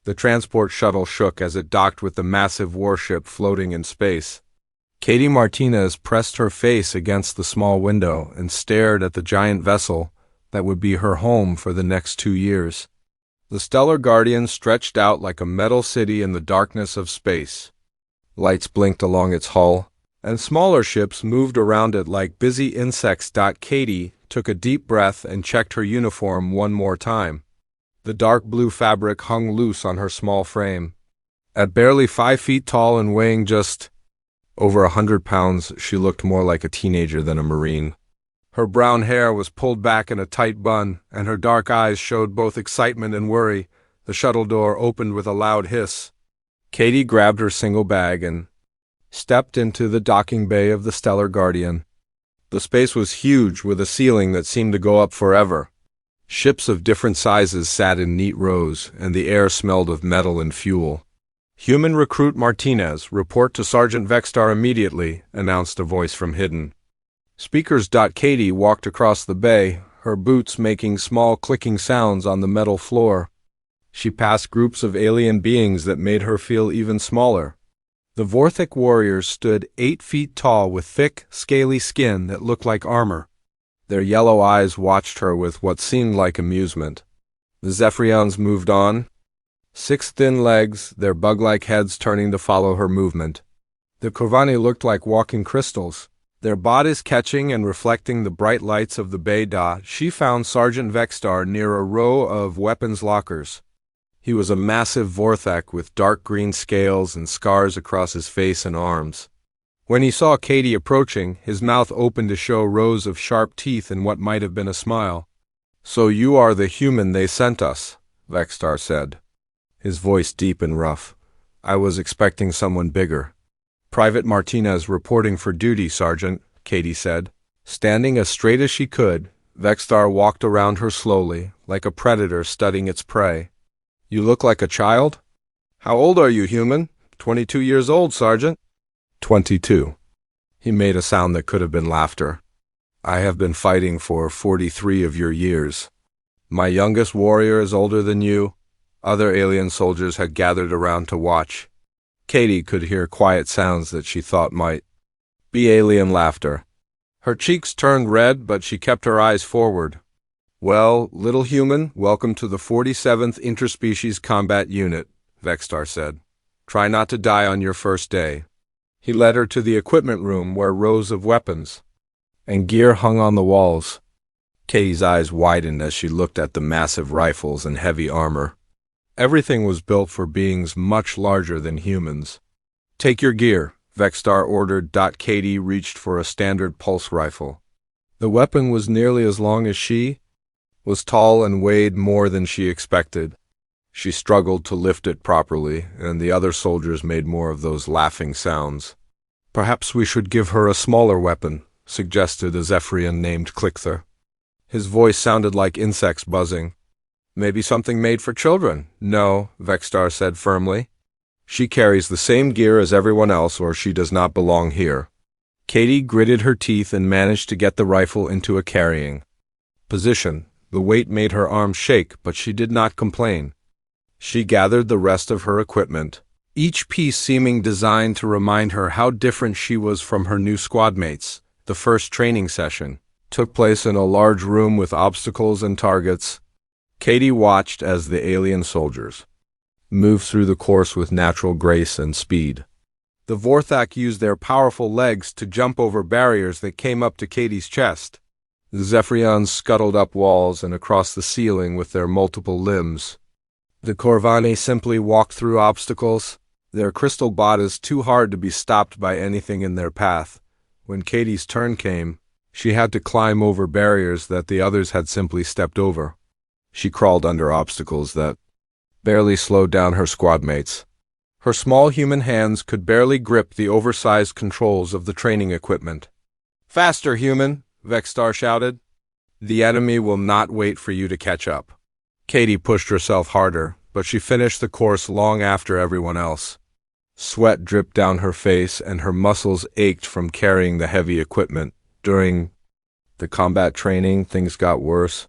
The transport shuttle shook as it docked with the massive warship floating in space. Katie Martinez pressed her face against the small window and stared at the giant vessel that would be her home for the next 2 years. The Stellar Guardian stretched out like a metal city in the darkness of space. Lights blinked along its hull, and smaller ships moved around it like busy insects. Katie took a deep breath and checked her uniform one more time. The dark blue fabric hung loose on her small frame. At barely 5 feet tall and weighing just over 100 pounds, she looked more like a teenager than a Marine. Her brown hair was pulled back in a tight bun, and her dark eyes showed both excitement and worry. The shuttle door opened with a loud hiss. Katie grabbed her single bag and stepped into the docking bay of the Stellar Guardian. The space was huge, with a ceiling that seemed to go up forever. Ships of different sizes sat in neat rows, and the air smelled of metal and fuel. "Human Recruit Martinez, report to Sergeant Vextar immediately," announced a voice from hidden speakers. Katie walked across the bay, her boots making small clicking sounds on the metal floor. She passed groups of alien beings that made her feel even smaller. The Vorthic warriors stood 8 feet tall with thick, scaly skin that looked like armor. Their yellow eyes watched her with what seemed like amusement. The Zephyrians moved on, 6 thin legs, their bug-like heads turning to follow her movement. The Corvani looked like walking crystals, their bodies catching and reflecting the bright lights of the bay. She found Sergeant Vextar near a row of weapons lockers. He was a massive Vorthak with dark green scales and scars across his face and arms. When he saw Katie approaching, his mouth opened to show rows of sharp teeth and what might have been a smile. "So you are the human they sent us," Vextar said, his voice deep and rough. "I was expecting someone bigger." "Private Martinez reporting for duty, Sergeant," Katie said. Standing as straight as she could, Vextar walked around her slowly, like a predator studying its prey. "You look like a child?" "How old are you, human?" 22 years old, Sergeant." 22. He made a sound that could have been laughter. "I have been fighting for 43 of your years. My youngest warrior is older than you." Other alien soldiers had gathered around to watch. Katie could hear quiet sounds that she thought might be alien laughter. Her cheeks turned red, but she kept her eyes forward. "Well, little human, welcome to the 47th Interspecies Combat Unit," Vextar said. "Try not to die on your first day." He led her to the equipment room where rows of weapons and gear hung on the walls. Katie's eyes widened as she looked at the massive rifles and heavy armor. Everything was built for beings much larger than humans. "Take your gear," Vextar ordered. Katie reached for a standard pulse rifle. The weapon was nearly as long as she, was tall and weighed more than she expected. She struggled to lift it properly, and the other soldiers made more of those laughing sounds. "Perhaps we should give her a smaller weapon," suggested a Zephyrian named Clikther. His voice sounded like insects buzzing. "Maybe something made for children." "No," Vextar said firmly. "She carries the same gear as everyone else, or she does not belong here." Katie gritted her teeth and managed to get the rifle into a carrying position. The weight made her arms shake, but she did not complain. She gathered the rest of her equipment, each piece seeming designed to remind her how different she was from her new squadmates. The first training session took place in a large room with obstacles and targets. Katie watched as the alien soldiers moved through the course with natural grace and speed. The Vorthak used their powerful legs to jump over barriers that came up to Katie's chest. The Zephyrians scuttled up walls and across the ceiling with their multiple limbs. The Corvani simply walked through obstacles, their crystal bodies too hard to be stopped by anything in their path. When Katie's turn came, she had to climb over barriers that the others had simply stepped over. She crawled under obstacles that barely slowed down her squadmates. Her small human hands could barely grip the oversized controls of the training equipment. "Faster, human!" Vextar shouted. "The enemy will not wait for you to catch up." Katie pushed herself harder, but she finished the course long after everyone else. Sweat dripped down her face and her muscles ached from carrying the heavy equipment. During the combat training, things got worse.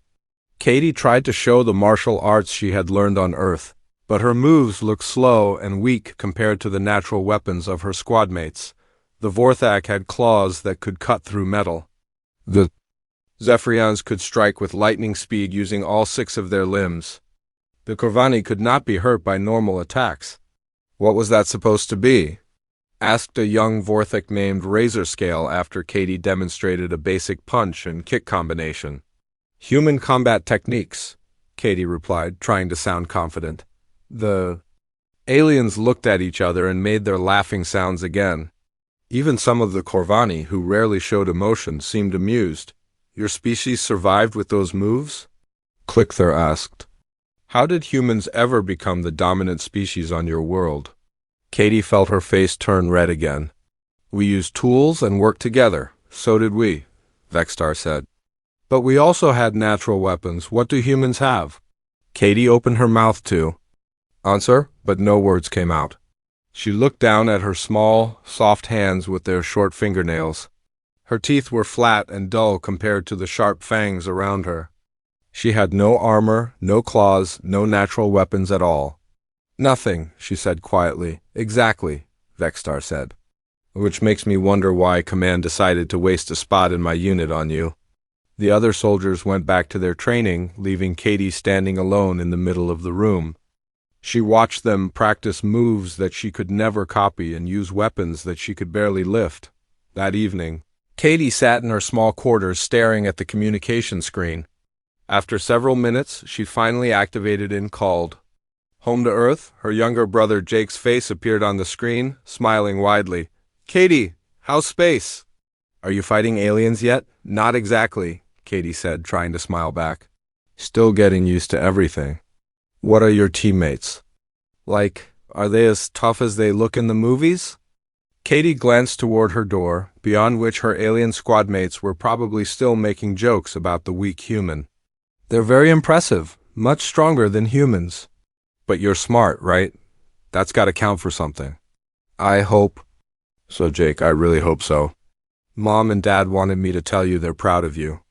Katie tried to show the martial arts she had learned on Earth, But her moves looked slow and weak compared to the natural weapons of her squadmates. The Vorthak had claws that could cut through metal. The Zephyrians could strike with lightning speed using all 6 of their limbs. The Corvani could not be hurt by normal attacks. What was that supposed to be? Asked a young Vorthak named Razorscale after Katie demonstrated a basic punch and kick combination. Human combat techniques, Katie replied, trying to sound confident. The aliens looked at each other and made their laughing sounds again. Even some of the Corvani, who rarely showed emotion, seemed amused. Your species survived with those moves? Clickthur asked. How did humans ever become the dominant species on your world? Katie felt her face turn red again. We used tools and worked together. So did we, Vexstar said. But we also had natural weapons. What do humans have? Katie opened her mouth to answer, but no words came out. She looked down at her small, soft hands with their short fingernails. Her teeth were flat and dull compared to the sharp fangs around her. She had no armor, no claws, no natural weapons at all. Nothing, she said quietly. Exactly, Vexstar said. Which makes me wonder why Command decided to waste a spot in my unit on you. The other soldiers went back to their training, leaving Katie standing alone in the middle of the room. She watched them practice moves that she could never copy and use weapons that she could barely lift. That evening, Katie sat in her small quarters staring at the communication screen. After several minutes, she finally activated and called. Home to Earth, her younger brother Jake's face appeared on the screen, smiling widely. Katie, how's space? Are you fighting aliens yet? Not exactly, Katie said, trying to smile back. Still getting used to everything. What are your teammates? Like, are they as tough as they look in the movies? Katie glanced toward her door, beyond which her alien squadmates were probably still making jokes about the weak human. They're very impressive, much stronger than humans. But you're smart, right? That's got to count for something. I hope so, Jake. I really hope so. Mom and Dad wanted me to tell you they're proud of you.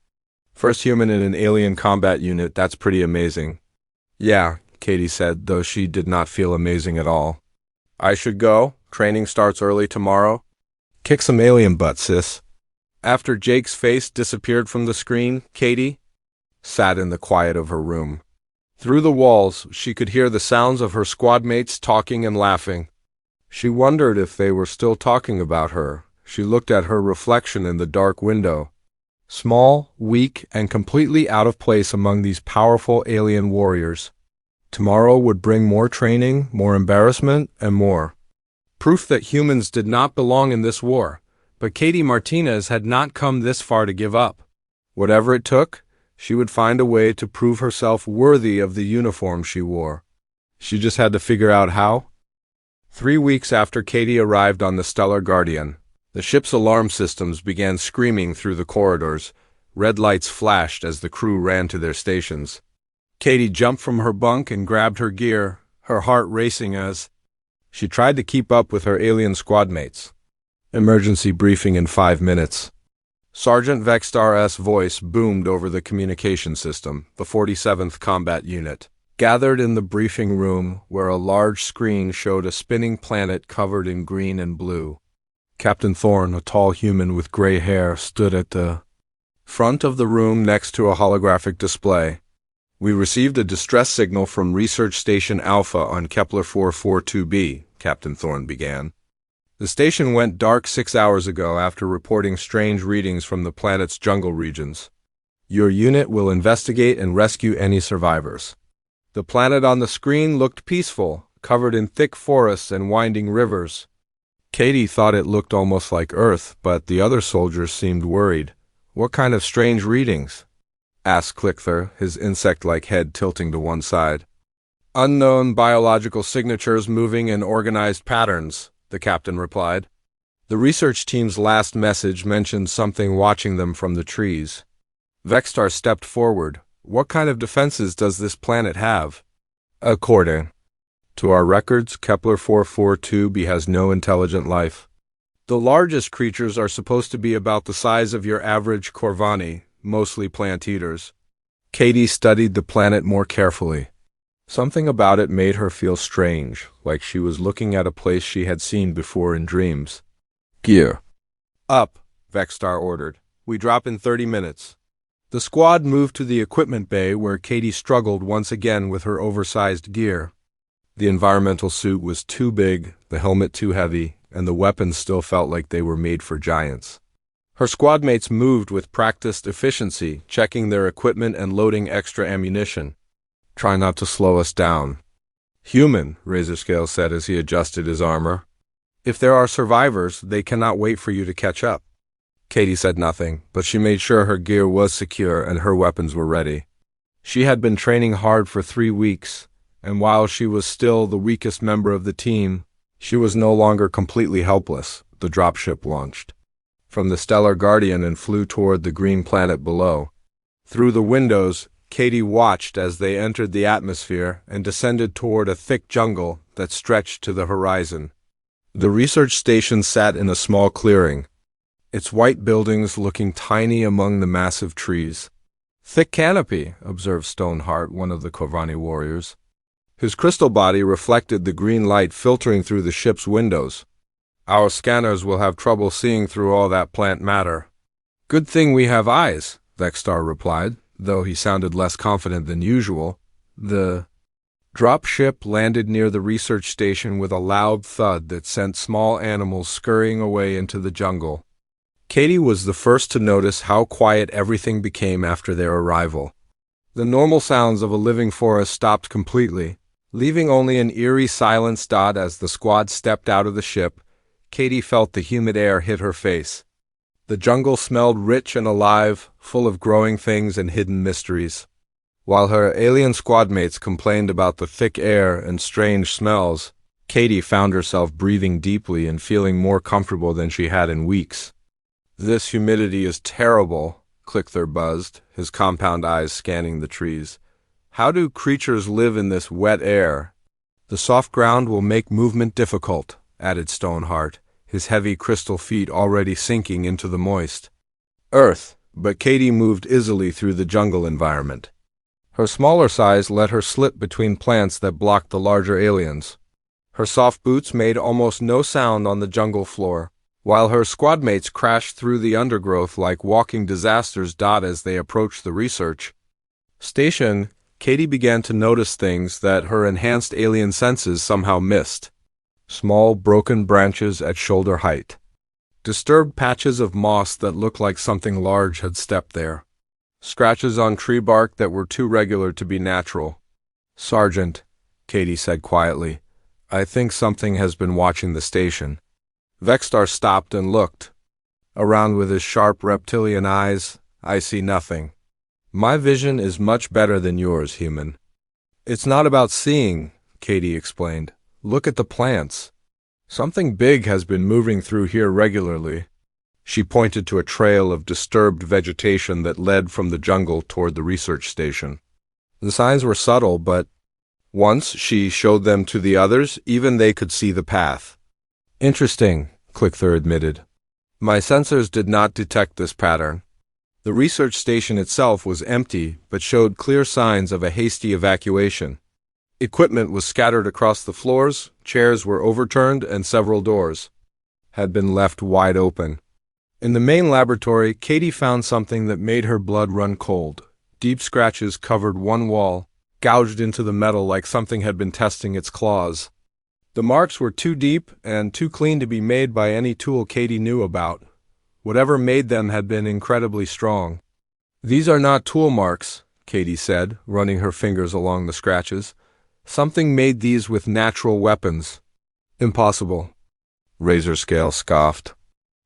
First human in an alien combat unit, that's pretty amazing. Yeah, Katie said, though she did not feel amazing at all. I should go. Training starts early tomorrow. Kick some alien butt, sis. After Jake's face disappeared from the screen, Katie sat in the quiet of her room. Through the walls, she could hear the sounds of her squadmates talking and laughing. She wondered if they were still talking about her. She looked at her reflection in the dark window. Small, weak, and completely out of place among these powerful alien warriors. Tomorrow would bring more training, more embarrassment, and more. Proof that humans did not belong in this war, but Katie Martinez had not come this far to give up. Whatever it took, she would find a way to prove herself worthy of the uniform she wore. She just had to figure out how. 3 weeks after Katie arrived on the Stellar Guardian, the ship's alarm systems began screaming through the corridors. Red lights flashed as the crew ran to their stations. Katie jumped from her bunk and grabbed her gear, her heart racing as she tried to keep up with her alien squadmates. Emergency briefing in 5 minutes. Sergeant Vexstar's voice boomed over the communication system. The 47th Combat Unit gathered in the briefing room where a large screen showed a spinning planet covered in green and blue. Captain Thorne, a tall human with gray hair, stood at the front of the room next to a holographic display. We received a distress signal from Research Station Alpha on Kepler 442b, Captain Thorne began. The station went dark 6 hours ago after reporting strange readings from the planet's jungle regions. Your unit will investigate and rescue any survivors. The planet on the screen looked peaceful, covered in thick forests and winding rivers. Katie thought it looked almost like Earth, but the other soldiers seemed worried. What kind of strange readings? Asked Clickthur, his insect-like head tilting to one side. Unknown biological signatures moving in organized patterns, the captain replied. The research team's last message mentioned something watching them from the trees. Vexstar stepped forward. What kind of defenses does this planet have? According to our records, Kepler 442b has no intelligent life. The largest creatures are supposed to be about the size of your average Corvani, mostly plant eaters. Katie studied the planet more carefully. Something about it made her feel strange, like she was looking at a place she had seen before in dreams. Gear. Up, Vexstar ordered. We drop in 30 minutes. The squad moved to the equipment bay where Katie struggled once again with her oversized gear. The environmental suit was too big, the helmet too heavy, and the weapons still felt like they were made for giants. Her squad mates moved with practiced efficiency, checking their equipment and loading extra ammunition. Try not to slow us down. Human, Razorscale said as he adjusted his armor. If there are survivors, they cannot wait for you to catch up. Katie said nothing, but she made sure her gear was secure and her weapons were ready. She had been training hard for 3 weeks, and while she was still the weakest member of the team, she was no longer completely helpless. The dropship launched from the Stellar Guardian and flew toward the green planet below. Through the windows, Katie watched as they entered the atmosphere and descended toward a thick jungle that stretched to the horizon. The research station sat in a small clearing, its white buildings looking tiny among the massive trees. Thick canopy, observed Stoneheart, one of the Corvani warriors. His crystal body reflected the green light filtering through the ship's windows. Our scanners will have trouble seeing through all that plant matter. Good thing we have eyes, Vexstar replied, though he sounded less confident than usual. The dropship landed near the research station with a loud thud that sent small animals scurrying away into the jungle. Katie was the first to notice how quiet everything became after their arrival. The normal sounds of a living forest stopped completely, leaving only an eerie silence. As the squad stepped out of the ship, Katie felt the humid air hit her face. The jungle smelled rich and alive, full of growing things and hidden mysteries. While her alien squadmates complained about the thick air and strange smells, Katie found herself breathing deeply and feeling more comfortable than she had in weeks. This humidity is terrible, Clickthur buzzed, his compound eyes scanning the trees. How do creatures live in this wet air? The soft ground will make movement difficult, added Stoneheart, his heavy crystal feet already sinking into the moist earth, but Katie moved easily through the jungle environment. Her smaller size let her slip between plants that blocked the larger aliens. Her soft boots made almost no sound on the jungle floor, while her squadmates crashed through the undergrowth like walking disasters. As they approached the research station, Katie began to notice things that her enhanced alien senses somehow missed. Small, broken branches at shoulder height. Disturbed patches of moss that looked like something large had stepped there. Scratches on tree bark that were too regular to be natural. Sergeant, Katie said quietly, I think something has been watching the station. Vexstar stopped and looked. Around with his sharp reptilian eyes, I see nothing. My vision is much better than yours, human. It's not about seeing, Katie explained. Look at the plants. Something big has been moving through here regularly. She pointed to a trail of disturbed vegetation that led from the jungle toward the research station. The signs were subtle, but once she showed them to the others, even they could see the path. Interesting, Clickthur admitted. My sensors did not detect this pattern. The research station itself was empty, but showed clear signs of a hasty evacuation. Equipment was scattered across the floors, chairs were overturned, and several doors had been left wide open. In the main laboratory, Katie found something that made her blood run cold. Deep scratches covered one wall, gouged into the metal like something had been testing its claws. The marks were too deep and too clean to be made by any tool Katie knew about. Whatever made them had been incredibly strong. These are not tool marks, Katie said, running her fingers along the scratches. Something made these with natural weapons. Impossible. Razorscale scoffed.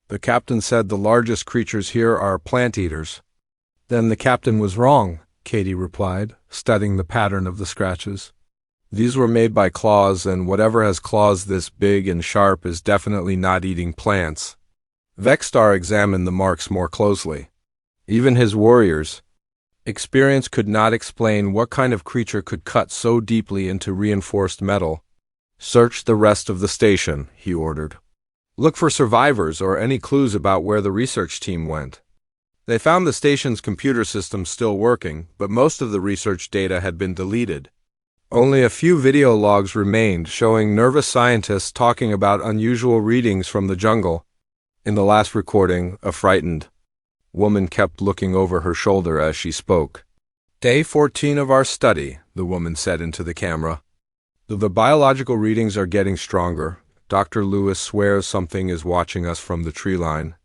The captain said the largest creatures here are plant-eaters. Then the captain was wrong, Katie replied, studying the pattern of the scratches. These were made by claws, and whatever has claws this big and sharp is definitely not eating plants. Vexstar examined the marks more closely. Even his warriors' experience could not explain what kind of creature could cut so deeply into reinforced metal. Search the rest of the station, he ordered. Look for survivors or any clues about where the research team went. They found the station's computer system still working, but most of the research data had been deleted. Only a few video logs remained showing nervous scientists talking about unusual readings from the jungle. In the last recording, a frightened woman kept looking over her shoulder as she spoke. "Day 14 of our study," the woman said into the camera. "The biological readings are getting stronger. Dr. Lewis swears something is watching us from the tree line,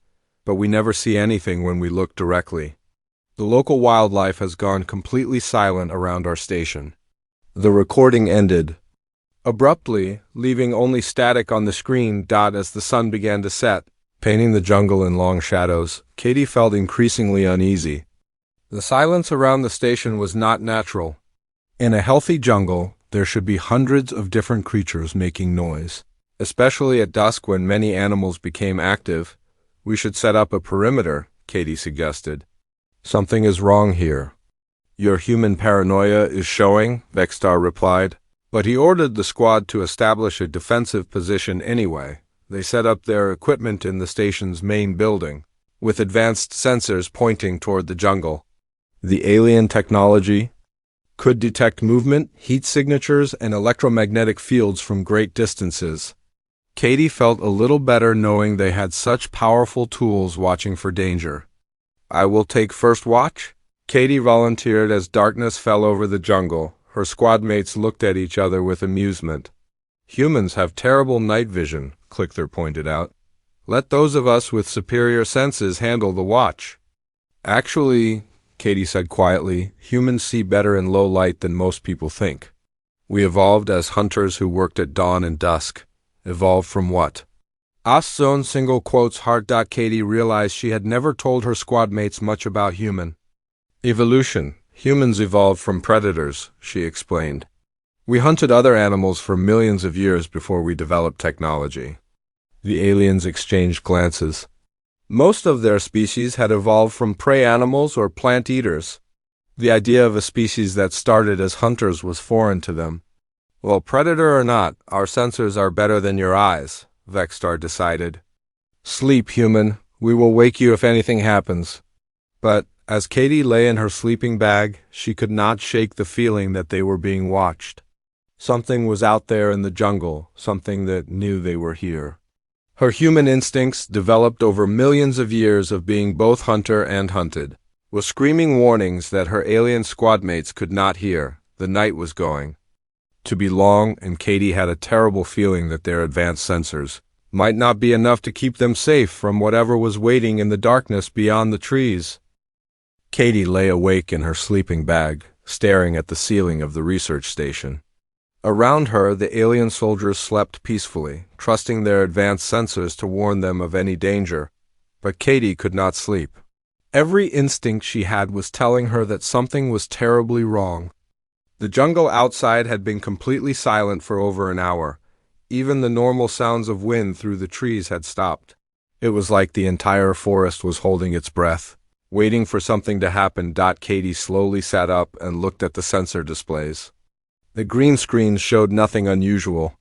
but we never see anything when we look directly. The local wildlife has gone completely silent around our station." The recording ended abruptly, leaving only static on the screen. As the sun began to set, painting the jungle in long shadows, Katie felt increasingly uneasy. The silence around the station was not natural. In a healthy jungle, there should be hundreds of different creatures making noise. Especially at dusk when many animals became active. "We should set up a perimeter," Katie suggested. "Something is wrong here." "Your human paranoia is showing," Vexstar replied. But he ordered the squad to establish a defensive position anyway. They set up their equipment in the station's main building, with advanced sensors pointing toward the jungle. The alien technology could detect movement, heat signatures, and electromagnetic fields from great distances. Katie felt a little better knowing they had such powerful tools watching for danger. "I will take first watch," Katie volunteered as darkness fell over the jungle. Her squad mates looked at each other with amusement. "Humans have terrible night vision," Clicker pointed out. "Let those of us with superior senses handle the watch." "Actually," Katie said quietly, "humans see better in low light than most people think. We evolved as hunters who worked at dawn and dusk." "Evolved from what?" Zone single quotes heart. Katie realized she had never told her squad mates much about human evolution. "Humans evolved from predators," she explained. "We hunted other animals for millions of years before we developed technology." The aliens exchanged glances. Most of their species had evolved from prey animals or plant eaters. The idea of a species that started as hunters was foreign to them. "Well, predator or not, our sensors are better than your eyes," Vexstar decided. "Sleep, human. We will wake you if anything happens." But as Katie lay in her sleeping bag, she could not shake the feeling that they were being watched. Something was out there in the jungle, something that knew they were here. Her human instincts, developed over millions of years of being both hunter and hunted, were screaming warnings that her alien squadmates could not hear. The night was going to be long, and Katie had a terrible feeling that their advanced sensors might not be enough to keep them safe from whatever was waiting in the darkness beyond the trees. Katie lay awake in her sleeping bag, staring at the ceiling of the research station. Around her, the alien soldiers slept peacefully, trusting their advanced sensors to warn them of any danger. But Katie could not sleep. Every instinct she had was telling her that something was terribly wrong. The jungle outside had been completely silent for over an hour. Even the normal sounds of wind through the trees had stopped. It was like the entire forest was holding its breath, waiting for something to happen. Katie slowly sat up and looked at the sensor displays. The green screens showed nothing unusual.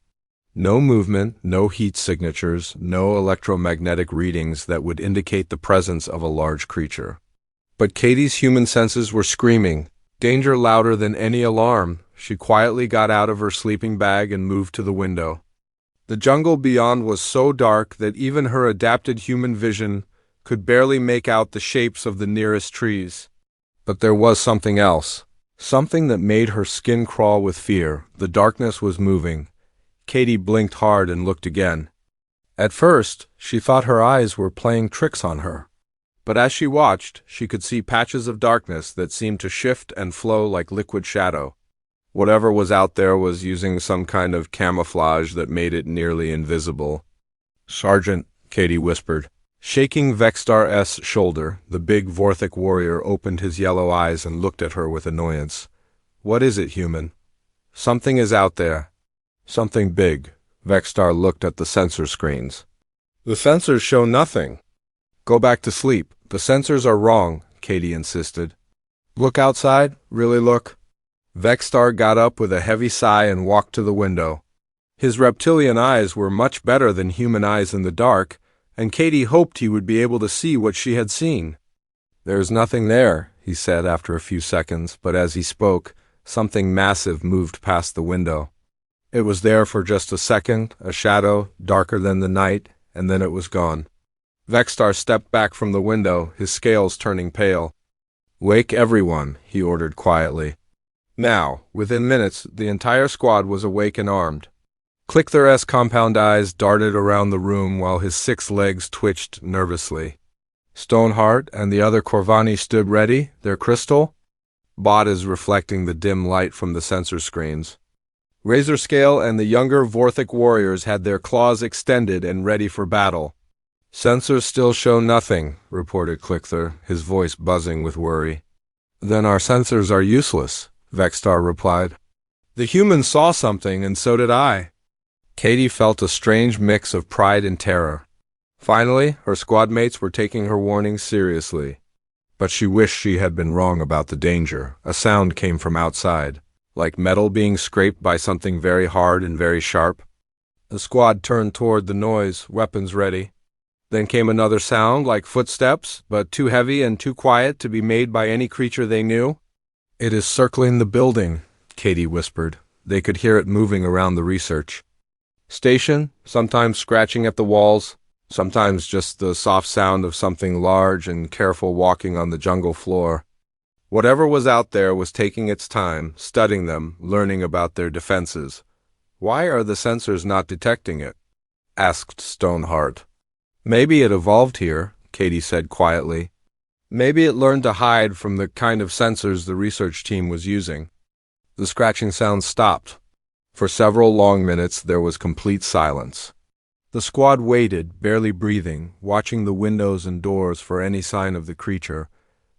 No movement, no heat signatures, no electromagnetic readings that would indicate the presence of a large creature. But Katie's human senses were screaming, danger louder than any alarm. She quietly got out of her sleeping bag and moved to the window. The jungle beyond was so dark that even her adapted human vision could barely make out the shapes of the nearest trees. But there was something else, something that made her skin crawl with fear. The darkness was moving. Katie blinked hard and looked again. At first, she thought her eyes were playing tricks on her. But as she watched, she could see patches of darkness that seemed to shift and flow like liquid shadow. Whatever was out there was using some kind of camouflage that made it nearly invisible. "Sergeant," Katie whispered. Shaking Vexstar's shoulder, the big Vorthic warrior opened his yellow eyes and looked at her with annoyance. "What is it, human?" "Something is out there." "Something big." Vexstar looked at the sensor screens. "The sensors show nothing." "Go back to sleep. The sensors are wrong," Katie insisted. "Look outside. Really look." Vexstar got up with a heavy sigh and walked to the window. His reptilian eyes were much better than human eyes in the dark, and Katie hoped he would be able to see what she had seen. "There's nothing there," he said after a few seconds, but as he spoke, something massive moved past the window. It was there for just a second, a shadow, darker than the night, and then it was gone. Vextar stepped back from the window, his scales turning pale. "Wake everyone," he ordered quietly. Now, within minutes, the entire squad was awake and armed. Clickther's compound eyes darted around the room while his 6 legs twitched nervously. Stoneheart and the other Corvani stood ready, their crystal bot is reflecting the dim light from the sensor screens. Razorscale and the younger Vorthic warriors had their claws extended and ready for battle. "Sensors still show nothing," reported Clickther, his voice buzzing with worry. "Then our sensors are useless," Vextar replied. "The humans saw something, and so did I." Katie felt a strange mix of pride and terror. Finally, her squad mates were taking her warnings seriously. But she wished she had been wrong about the danger. A sound came from outside, like metal being scraped by something very hard and very sharp. The squad turned toward the noise, weapons ready. Then came another sound, like footsteps, but too heavy and too quiet to be made by any creature they knew. "It is circling the building," Katie whispered. They could hear it moving around the research station, sometimes scratching at the walls, sometimes just the soft sound of something large and careful walking on the jungle floor. Whatever was out there was taking its time, studying them, learning about their defenses. "Why are the sensors not detecting it?" asked Stoneheart. "Maybe it evolved here," Katie said quietly. "Maybe it learned to hide from the kind of sensors the research team was using." The scratching sound stopped. For several long minutes there was complete silence. The squad waited, barely breathing, watching the windows and doors for any sign of the creature.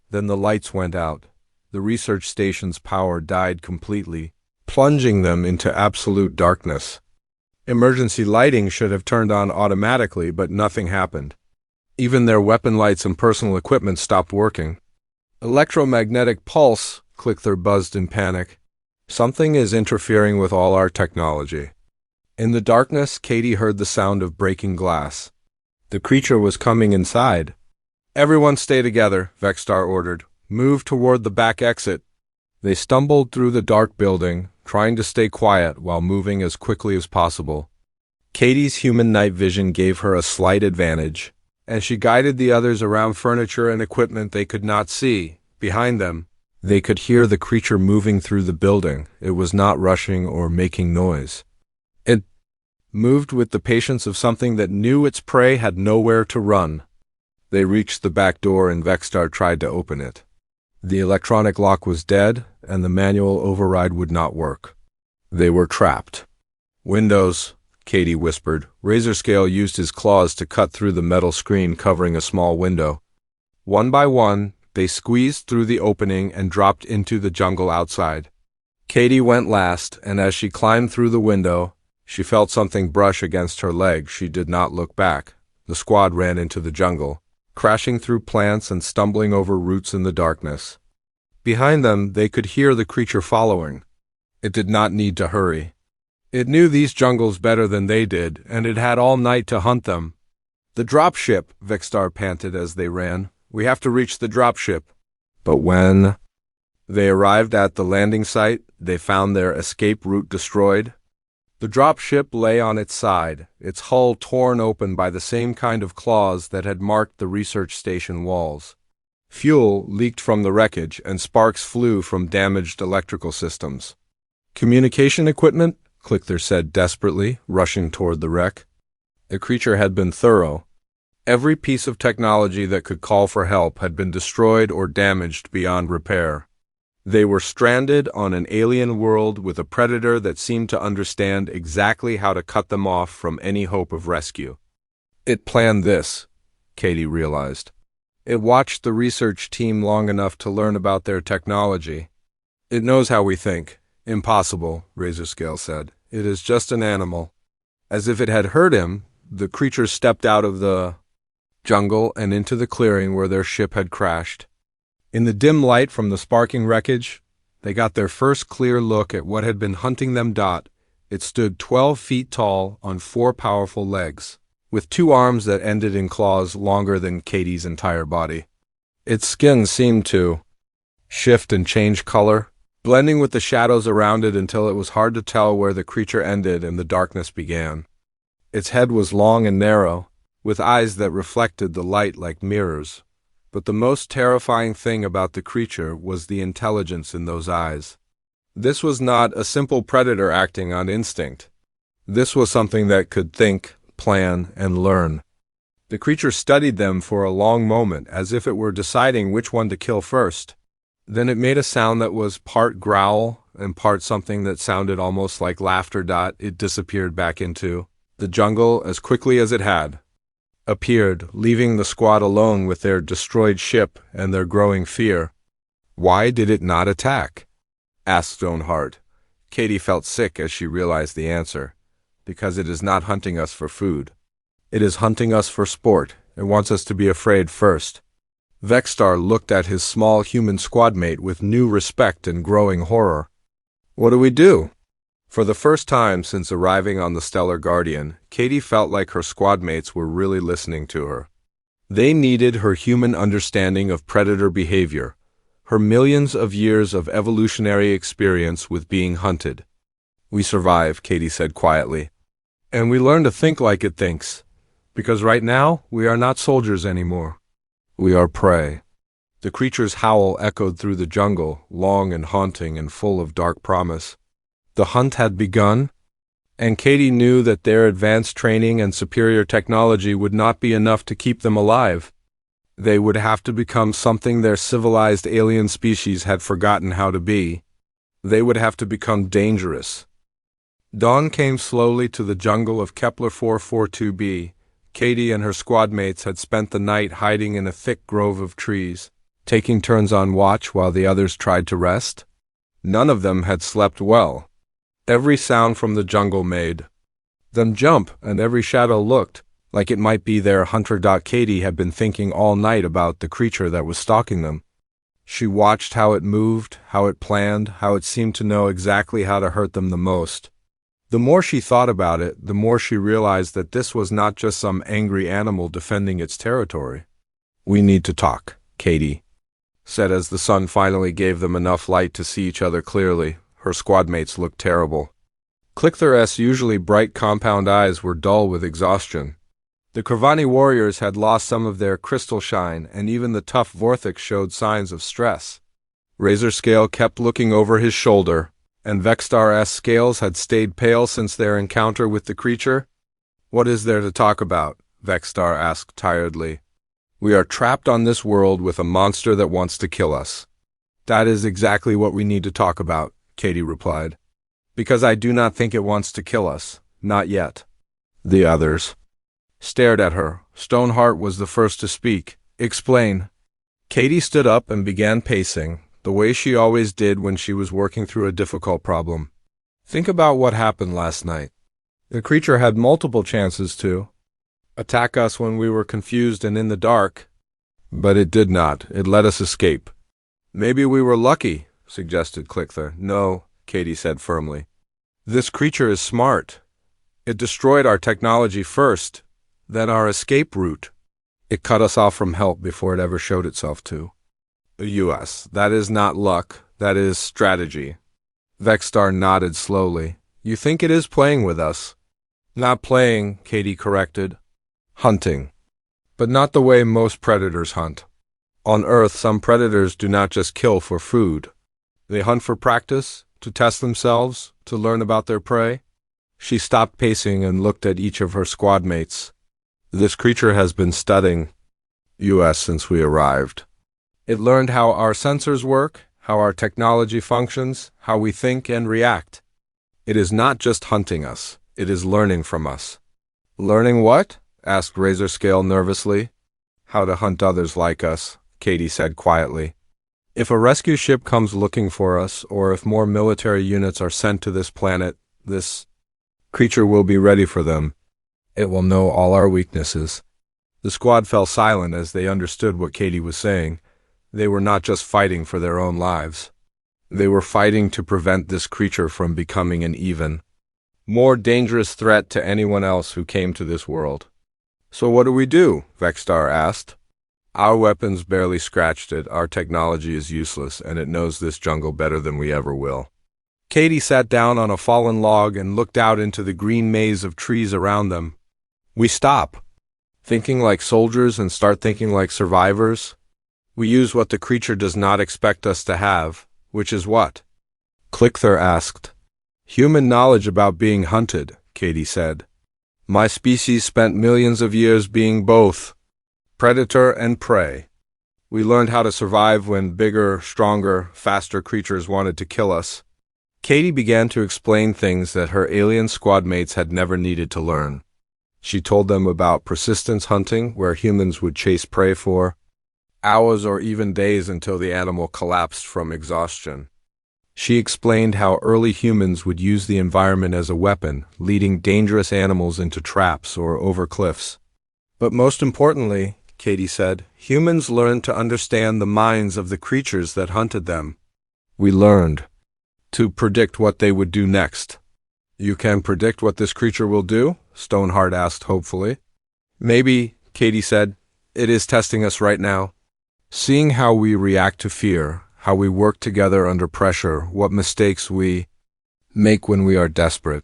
Then the lights went out. The research station's power died completely, plunging them into absolute darkness. Emergency lighting should have turned on automatically, but nothing happened. Even their weapon lights and personal equipment stopped working. "Electromagnetic pulse," Clickther buzzed in panic. "Something is interfering with all our technology." In the darkness, Katie heard the sound of breaking glass. The creature was coming inside. "Everyone stay together," Vextar ordered. "Move toward the back exit." They stumbled through the dark building, trying to stay quiet while moving as quickly as possible. Katie's human night vision gave her a slight advantage, and she guided the others around furniture and equipment they could not see. Behind them, they could hear the creature moving through the building. It was not rushing or making noise. It moved with the patience of something that knew its prey had nowhere to run. They reached the back door and Vextar tried to open it. The electronic lock was dead, and the manual override would not work. They were trapped. "Windows," Katie whispered. Razorscale used his claws to cut through the metal screen covering a small window. One by one, they squeezed through the opening and dropped into the jungle outside. Katie went last, and as she climbed through the window, she felt something brush against her leg. She did not look back. The squad ran into the jungle, crashing through plants and stumbling over roots in the darkness. Behind them, they could hear the creature following. It did not need to hurry. It knew these jungles better than they did, and it had all night to hunt them. "The dropship," Vextar panted as they ran. "We have to reach the dropship." But when they arrived at the landing site, they found their escape route destroyed. The dropship lay on its side, its hull torn open by the same kind of claws that had marked the research station walls. Fuel leaked from the wreckage, and sparks flew from damaged electrical systems. "Communication equipment?" Clickther said desperately, rushing toward the wreck. The creature had been thorough. Every piece of technology that could call for help had been destroyed or damaged beyond repair. They were stranded on an alien world with a predator that seemed to understand exactly how to cut them off from any hope of rescue. It planned this, Katie realized. It watched the research team long enough to learn about their technology. "It knows how we think." "Impossible," Razorscale said. "It is just an animal." As if it had heard him, the creature stepped out of the jungle and into the clearing where their ship had crashed. In the dim light from the sparking wreckage, they got their first clear look at what had been hunting them. It stood 12 feet tall on 4 powerful legs, with 2 arms that ended in claws longer than Katie's entire body. Its skin seemed to shift and change color, blending with the shadows around it until it was hard to tell where the creature ended and the darkness began. Its head was long and narrow, with eyes that reflected the light like mirrors. But the most terrifying thing about the creature was the intelligence in those eyes. This was not a simple predator acting on instinct. This was something that could think, plan, and learn. The creature studied them for a long moment, as if it were deciding which one to kill first. Then it made a sound that was part growl and part something that sounded almost like laughter. It disappeared back into the jungle as quickly as it had appeared, leaving the squad alone with their destroyed ship and their growing fear. "Why did it not attack?" asked Stoneheart. Katie felt sick as she realized the answer. "Because it is not hunting us for food. It is hunting us for sport. It wants us to be afraid first." Vexstar looked at his small human squadmate with new respect and growing horror. "What do we do?" For the first time since arriving on the Stellar Guardian, Katie felt like her squadmates were really listening to her. They needed her human understanding of predator behavior, her millions of years of evolutionary experience with being hunted. "We survive," Katie said quietly. "And we learn to think like it thinks. Because right now, we are not soldiers anymore. We are prey." The creature's howl echoed through the jungle, long and haunting and full of dark promise. The hunt had begun, and Katie knew that their advanced training and superior technology would not be enough to keep them alive. They would have to become something their civilized alien species had forgotten how to be. They would have to become dangerous. Dawn came slowly to the jungle of Kepler 442b. Katie and her squadmates had spent the night hiding in a thick grove of trees, taking turns on watch while the others tried to rest. None of them had slept well. Every sound from the jungle made them jump, and every shadow looked like it might be their hunter. Katie had been thinking all night about the creature that was stalking them. She watched how it moved, how it planned, how it seemed to know exactly how to hurt them the most. The more she thought about it, the more she realized that this was not just some angry animal defending its territory. "We need to talk," Katie said as the sun finally gave them enough light to see each other clearly. Her squadmates looked terrible. Clickthor's usually bright compound eyes were dull with exhaustion. The Kravani warriors had lost some of their crystal shine, and even the tough Vorthix showed signs of stress. Razorscale kept looking over his shoulder, and Vexstar's scales had stayed pale since their encounter with the creature. "What is there to talk about?" Vexstar asked tiredly. "We are trapped on this world with a monster that wants to kill us." "That is exactly what we need to talk about," Katie replied. "Because I do not think it wants to kill us. Not yet." The others stared at her. Stoneheart was the first to speak. "Explain." Katie stood up and began pacing, the way she always did when she was working through a difficult problem. "Think about what happened last night. The creature had multiple chances to attack us when we were confused and in the dark, but it did not. It let us escape." "Maybe we were lucky," suggested Clickthor. "No," Katie said firmly. "This creature is smart. It destroyed our technology first, then our escape route. It cut us off from help before it ever showed itself to us. That is not luck. That is strategy." Vexstar nodded slowly. "You think it is playing with us?" "Not playing," Katie corrected. "Hunting. But not the way most predators hunt. On Earth, some predators do not just kill for food. They hunt for practice, to test themselves, to learn about their prey." She stopped pacing and looked at each of her squadmates. "This creature has been studying us since we arrived. It learned how our sensors work, how our technology functions, how we think and react. It is not just hunting us, it is learning from us." "Learning what?" asked Razorscale nervously. "How to hunt others like us," Katie said quietly. "If a rescue ship comes looking for us, or if more military units are sent to this planet, this creature will be ready for them. It will know all our weaknesses." The squad fell silent as they understood what Katie was saying. They were not just fighting for their own lives. They were fighting to prevent this creature from becoming an even more dangerous threat to anyone else who came to this world. "So what do we do?" Vexstar asked. Our weapons barely scratched it, our technology is useless, and it knows this jungle better than we ever will. Katie sat down on a fallen log and looked out into the green maze of trees around them. We stop thinking like soldiers and start thinking like survivors. We use what the creature does not expect us to have, which is what? Clickthur asked. Human knowledge about being hunted, Katie said. My species spent millions of years being both predator and prey. We learned how to survive when bigger, stronger, faster creatures wanted to kill us. Katie began to explain things that her alien squad mates had never needed to learn. She told them about persistence hunting, where humans would chase prey for hours or even days until the animal collapsed from exhaustion. She explained how early humans would use the environment as a weapon, leading dangerous animals into traps or over cliffs. But most importantly, Katie said, humans learned to understand the minds of the creatures that hunted them. We learned to predict what they would do next. You can predict what this creature will do? Stoneheart asked hopefully. Maybe, Katie said. It is testing us right now. Seeing how we react to fear, how we work together under pressure, what mistakes we make when we are desperate.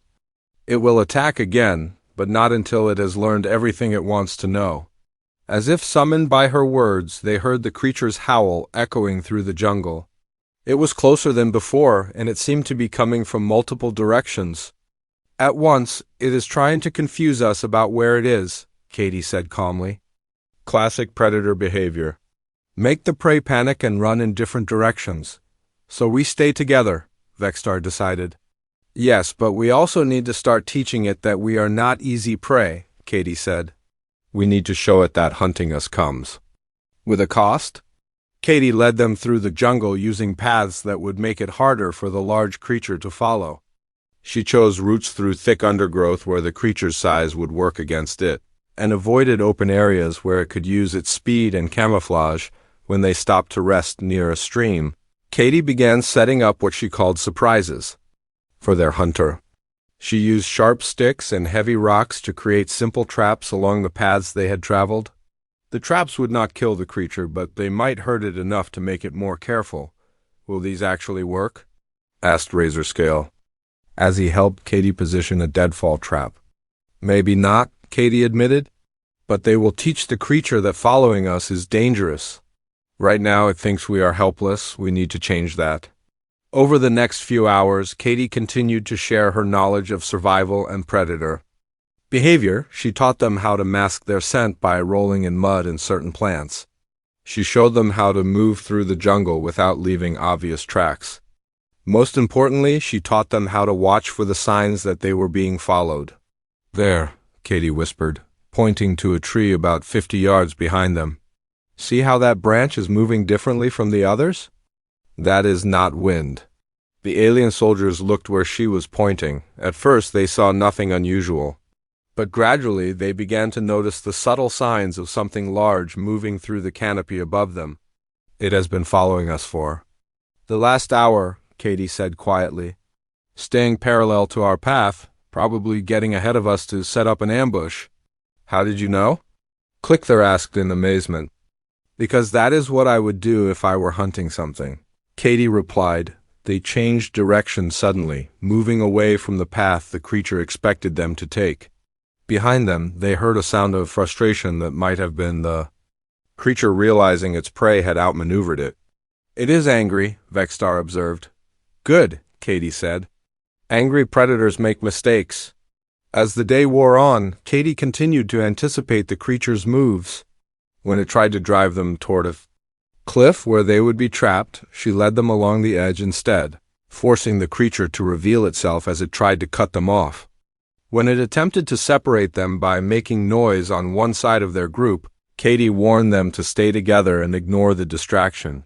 It will attack again, but not until it has learned everything it wants to know. As if summoned by her words, they heard the creature's howl echoing through the jungle. It was closer than before, and it seemed to be coming from multiple directions. At once, it is trying to confuse us about where it is, Katie said calmly. Classic predator behavior. Make the prey panic and run in different directions. So we stay together, Vexstar decided. Yes, but we also need to start teaching it that we are not easy prey, Katie said. We need to show it that hunting us comes with a cost. Katie led them through the jungle using paths that would make it harder for the large creature to follow. She chose routes through thick undergrowth where the creature's size would work against it, and avoided open areas where it could use its speed and camouflage when they stopped to rest near a stream. Katie began setting up what she called surprises for their hunter. She used sharp sticks and heavy rocks to create simple traps along the paths they had traveled. The traps would not kill the creature, but they might hurt it enough to make it more careful. Will these actually work? Asked Razorscale, as he helped Katie position a deadfall trap. Maybe not, Katie admitted, but they will teach the creature that following us is dangerous. Right now it thinks we are helpless. We need to change that. Over the next few hours, Katie continued to share her knowledge of survival and predator behavior. She taught them how to mask their scent by rolling in mud and certain plants. She showed them how to move through the jungle without leaving obvious tracks. Most importantly, she taught them how to watch for the signs that they were being followed. There, Katie whispered, pointing to a tree about 50 yards behind them. See how that branch is moving differently from the others? That is not wind. The alien soldiers looked where she was pointing. At first they saw nothing unusual, but gradually they began to notice the subtle signs of something large moving through the canopy above them. It has been following us for the last hour, Katie said quietly. Staying parallel to our path, probably getting ahead of us to set up an ambush. How did you know? Clickthur asked in amazement. Because that is what I would do if I were hunting something. Katie replied. They changed direction suddenly, moving away from the path the creature expected them to take. Behind them, they heard a sound of frustration that might have been the creature realizing its prey had outmaneuvered it. It is angry, Vexstar observed. Good, Katie said. Angry predators make mistakes. As the day wore on, Katie continued to anticipate the creature's moves. When it tried to drive them toward a cliff where they would be trapped, she led them along the edge instead, forcing the creature to reveal itself as it tried to cut them off. When it attempted to separate them by making noise on one side of their group, Katie warned them to stay together and ignore the distraction.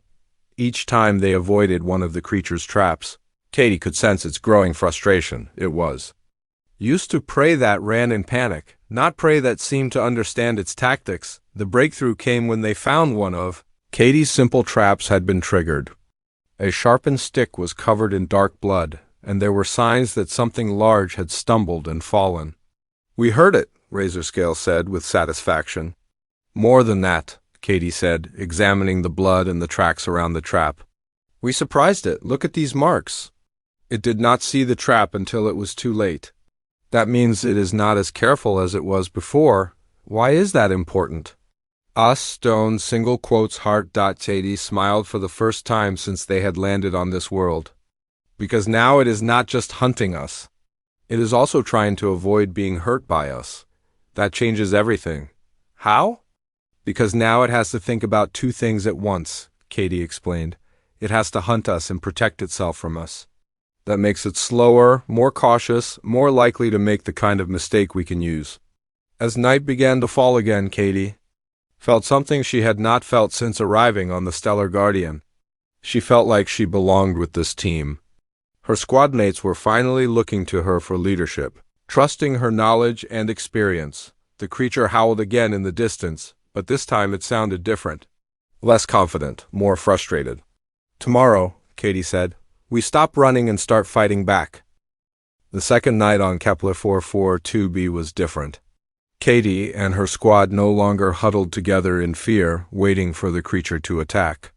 Each time they avoided one of the creature's traps, Katie could sense its growing frustration. It was used to prey that ran in panic, not prey that seemed to understand its tactics. The breakthrough came when they found one of Katie's simple traps had been triggered. A sharpened stick was covered in dark blood, and there were signs that something large had stumbled and fallen. We heard it, Razorscale said with satisfaction. More than that, Katie said, examining the blood and the tracks around the trap. We surprised it. Look at these marks. It did not see the trap until it was too late. That means it is not as careful as it was before. Why is that important? Us stone single quotes heart. Katie smiled for the first time since they had landed on this world. Because now it is not just hunting us. It is also trying to avoid being hurt by us. That changes everything. How? Because now it has to think about two things at once, Katie explained. It has to hunt us and protect itself from us. That makes it slower, more cautious, more likely to make the kind of mistake we can use. As night began to fall again, Katie felt something she had not felt since arriving on the Stellar Guardian. She felt like she belonged with this team. Her squad mates were finally looking to her for leadership, trusting her knowledge and experience. The creature howled again in the distance, but this time it sounded different. Less confident, more frustrated. Tomorrow, Katie said, we stop running and start fighting back. The second night on Kepler 442b was different. Katie and her squad no longer huddled together in fear, waiting for the creature to attack.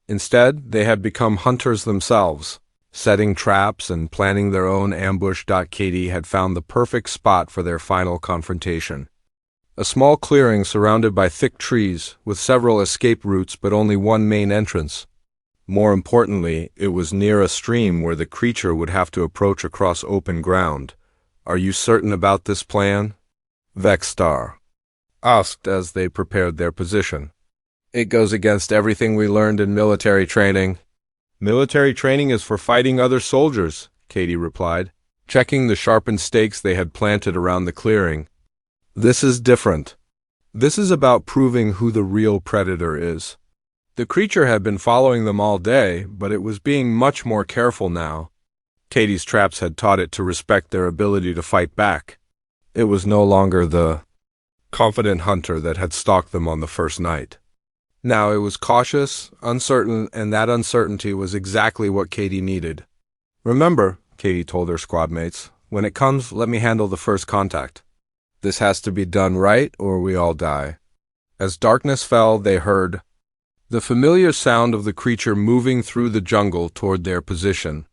Instead, they had become hunters themselves, setting traps and planning their own ambush. Katie had found the perfect spot for their final confrontation. A small clearing surrounded by thick trees, with several escape routes but only one main entrance. More importantly, it was near a stream where the creature would have to approach across open ground. Are you certain about this plan? Vexstar asked as they prepared their position. It goes against everything we learned in military training. Military training is for fighting other soldiers, Katie replied, checking the sharpened stakes they had planted around the clearing. This is different. This is about proving who the real predator is. The creature had been following them all day, but it was being much more careful now. Katie's traps had taught it to respect their ability to fight back. It was no longer the confident hunter that had stalked them on the first night. Now it was cautious, uncertain, and that uncertainty was exactly what Katie needed. Remember, Katie told her squad mates, when it comes, let me handle the first contact. This has to be done right or we all die. As darkness fell, they heard the familiar sound of the creature moving through the jungle toward their position.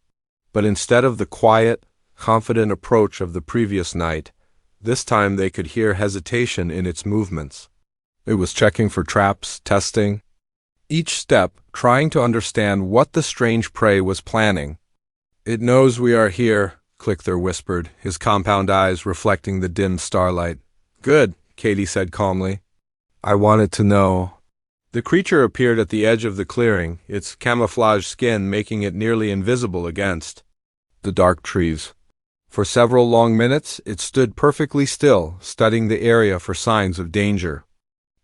But instead of the quiet, confident approach of the previous night, this time they could hear hesitation in its movements. It was checking for traps, testing. Each step, trying to understand what the strange prey was planning. It knows we are here, Clickthor whispered, his compound eyes reflecting the dim starlight. Good, Katie said calmly. I wanted to know. The creature appeared at the edge of the clearing, its camouflage skin making it nearly invisible against the dark trees. For several long minutes, it stood perfectly still, studying the area for signs of danger.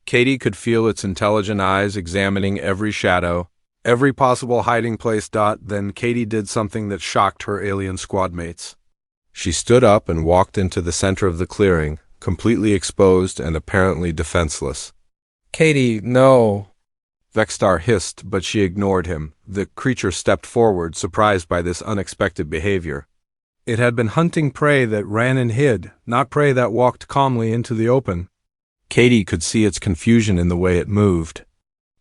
Katie could feel its intelligent eyes examining every shadow, every possible hiding place. Then Katie did something that shocked her alien squad mates. She stood up and walked into the center of the clearing, completely exposed and apparently defenseless. Katie, no! Vexstar hissed, but she ignored him. The creature stepped forward, surprised by this unexpected behavior. It had been hunting prey that ran and hid, not prey that walked calmly into the open. Katie could see its confusion in the way it moved.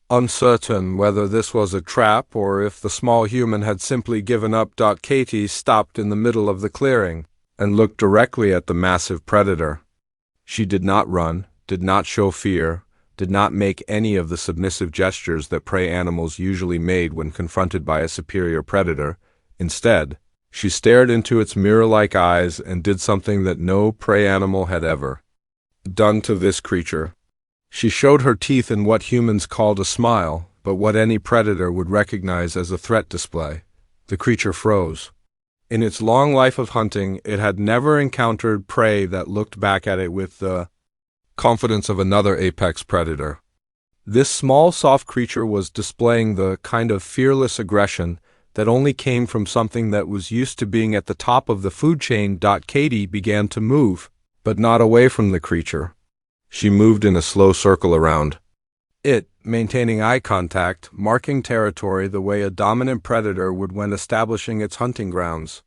Uncertain whether this was a trap or if the small human had simply given up. Katie stopped in the middle of the clearing and looked directly at the massive predator. She did not run, did not show fear, did not make any of the submissive gestures that prey animals usually made when confronted by a superior predator. Instead, she stared into its mirror-like eyes and did something that no prey animal had ever done to this creature. She showed her teeth in what humans called a smile, but what any predator would recognize as a threat display. The creature froze. In its long life of hunting, it had never encountered prey that looked back at it with the confidence of another apex predator. This small, soft creature was displaying the kind of fearless aggression that only came from something that was used to being at the top of the food chain. Katie began to move, but not away from the creature. She moved in a slow circle around it, maintaining eye contact, marking territory the way a dominant predator would when establishing its hunting grounds.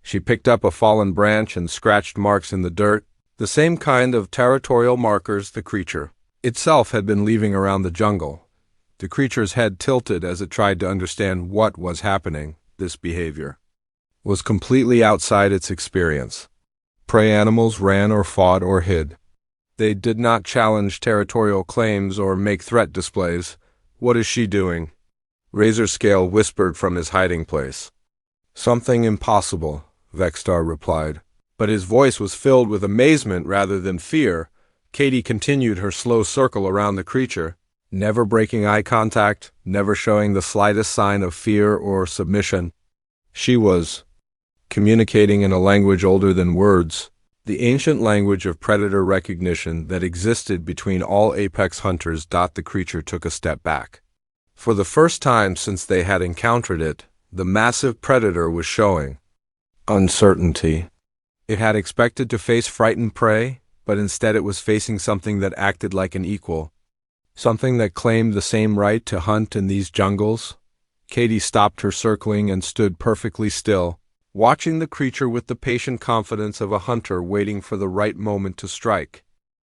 She picked up a fallen branch and scratched marks in the dirt, the same kind of territorial markers the creature itself had been leaving around the jungle. The creature's head tilted as it tried to understand what was happening. This behavior was completely outside its experience. Prey animals ran or fought or hid. They did not challenge territorial claims or make threat displays. "What is she doing?" Razor Scale whispered from his hiding place. "Something impossible," Vexstar replied. But his voice was filled with amazement rather than fear. Katie continued her slow circle around the creature, never breaking eye contact, never showing the slightest sign of fear or submission. She was communicating in a language older than words, the ancient language of predator recognition that existed between all apex hunters. The creature took a step back. For the first time since they had encountered it, the massive predator was showing uncertainty. It had expected to face frightened prey, but instead it was facing something that acted like an equal, something that claimed the same right to hunt in these jungles. Katie stopped her circling and stood perfectly still, watching the creature with the patient confidence of a hunter waiting for the right moment to strike.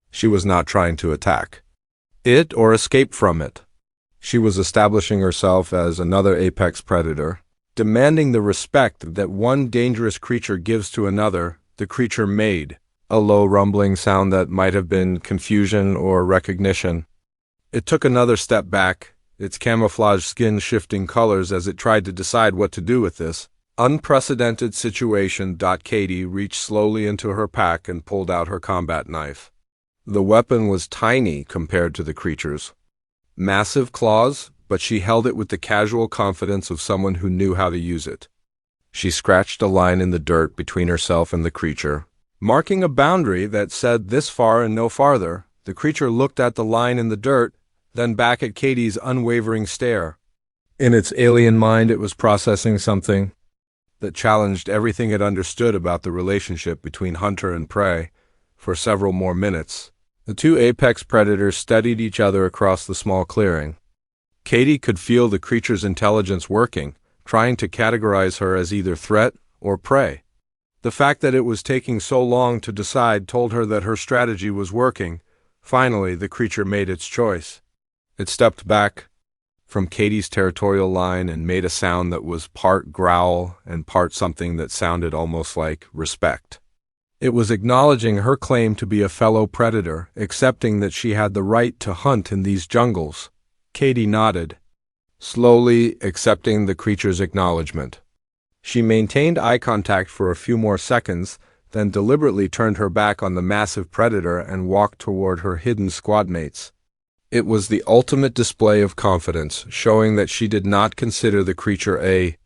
She was not trying to attack it or escape from it. She was establishing herself as another apex predator, demanding the respect that one dangerous creature gives to another. The creature made a low rumbling sound that might have been confusion or recognition. It took another step back, its camouflage skin shifting colors as it tried to decide what to do with this unprecedented situation. Katie reached slowly into her pack and pulled out her combat knife. The weapon was tiny compared to the creature's massive claws, but she held it with the casual confidence of someone who knew how to use it. She scratched a line in the dirt between herself and the creature, marking a boundary that said this far and no farther. The creature looked at the line in the dirt, then back at Katie's unwavering stare. In its alien mind, it was processing something that challenged everything it understood about the relationship between hunter and prey. For several more minutes, the two apex predators studied each other across the small clearing. Katie could feel the creature's intelligence working, trying to categorize her as either threat or prey. The fact that it was taking so long to decide told her that her strategy was working. Finally, the creature made its choice. It stepped back from Katie's territorial line and made a sound that was part growl and part something that sounded almost like respect. It was acknowledging her claim to be a fellow predator, accepting that she had the right to hunt in these jungles. Katie nodded, slowly accepting the creature's acknowledgement. She maintained eye contact for a few more seconds, then deliberately turned her back on the massive predator and walked toward her hidden squadmates. It was the ultimate display of confidence, showing that she did not consider the creature a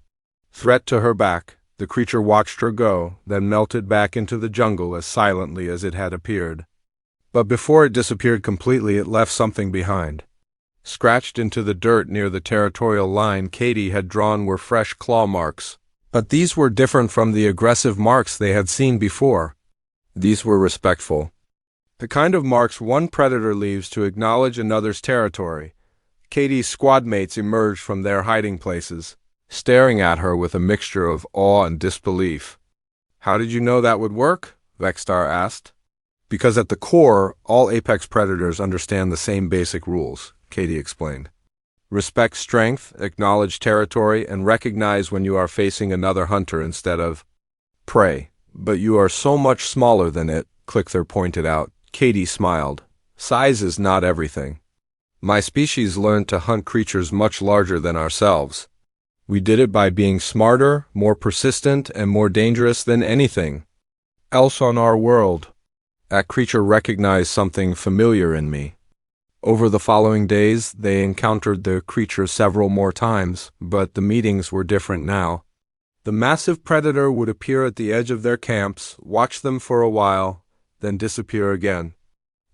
threat to her back. The creature watched her go, then melted back into the jungle as silently as it had appeared. But before it disappeared completely, it left something behind. Scratched into the dirt near the territorial line Katie had drawn were fresh claw marks. But these were different from the aggressive marks they had seen before. These were respectful. The kind of marks one predator leaves to acknowledge another's territory. Katie's squadmates emerged from their hiding places, staring at her with a mixture of awe and disbelief. "How did you know that would work?" Vexstar asked. "Because at the core, all apex predators understand the same basic rules," Katie explained. "Respect strength, acknowledge territory, and recognize when you are facing another hunter instead of prey. But you are so much smaller than it," Clickthor pointed out. Katie smiled. "Size is not everything. My species learned to hunt creatures much larger than ourselves. We did it by being smarter, more persistent, and more dangerous than anything else on our world." That creature recognized something familiar in me. Over the following days, they encountered the creature several more times, but the meetings were different now. The massive predator would appear at the edge of their camps, watch them for a while, then disappear again.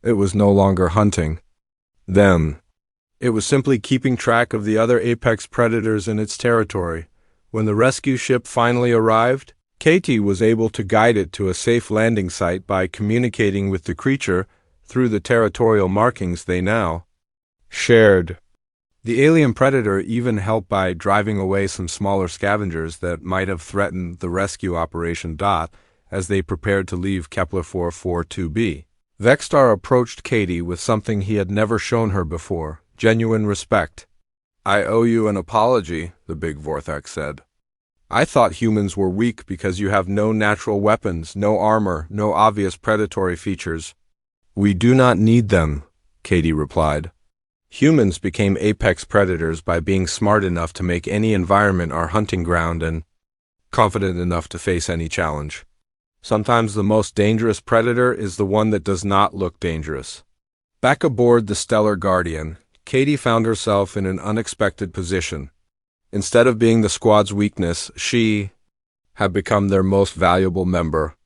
It was no longer hunting them. It was simply keeping track of the other apex predators in its territory. When the rescue ship finally arrived, Katie was able to guide it to a safe landing site by communicating with the creature through the territorial markings they now shared. The alien predator even helped by driving away some smaller scavengers that might have threatened the rescue operation. As they prepared to leave Kepler 442b, Vextar approached Katie with something he had never shown her before, genuine respect. I owe you an apology, the big Vorthak said. I thought humans were weak because you have no natural weapons, no armor, no obvious predatory features. We do not need them, Katie replied. Humans became apex predators by being smart enough to make any environment our hunting ground and confident enough to face any challenge. Sometimes the most dangerous predator is the one that does not look dangerous. Back aboard the Stellar Guardian, Katie found herself in an unexpected position. Instead of being the squad's weakness, she had become their most valuable member.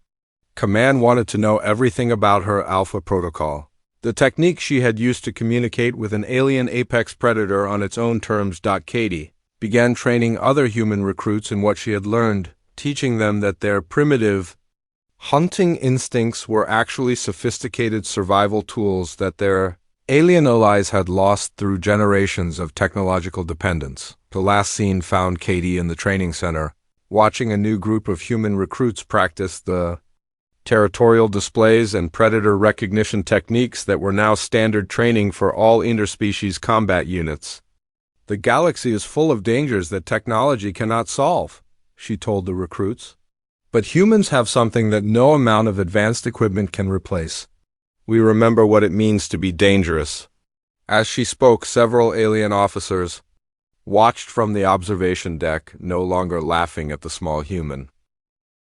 Command wanted to know everything about her Alpha protocol, the technique she had used to communicate with an alien apex predator on its own terms. Katie began training other human recruits in what she had learned, teaching them that their primitive hunting instincts were actually sophisticated survival tools that their alien allies had lost through generations of technological dependence. The last scene found Katie in the training center, watching a new group of human recruits practice the territorial displays and predator recognition techniques that were now standard training for all interspecies combat units. The galaxy is full of dangers that technology cannot solve, she told the recruits. But humans have something that no amount of advanced equipment can replace. We remember what it means to be dangerous. As she spoke, several alien officers watched from the observation deck, no longer laughing at the small human.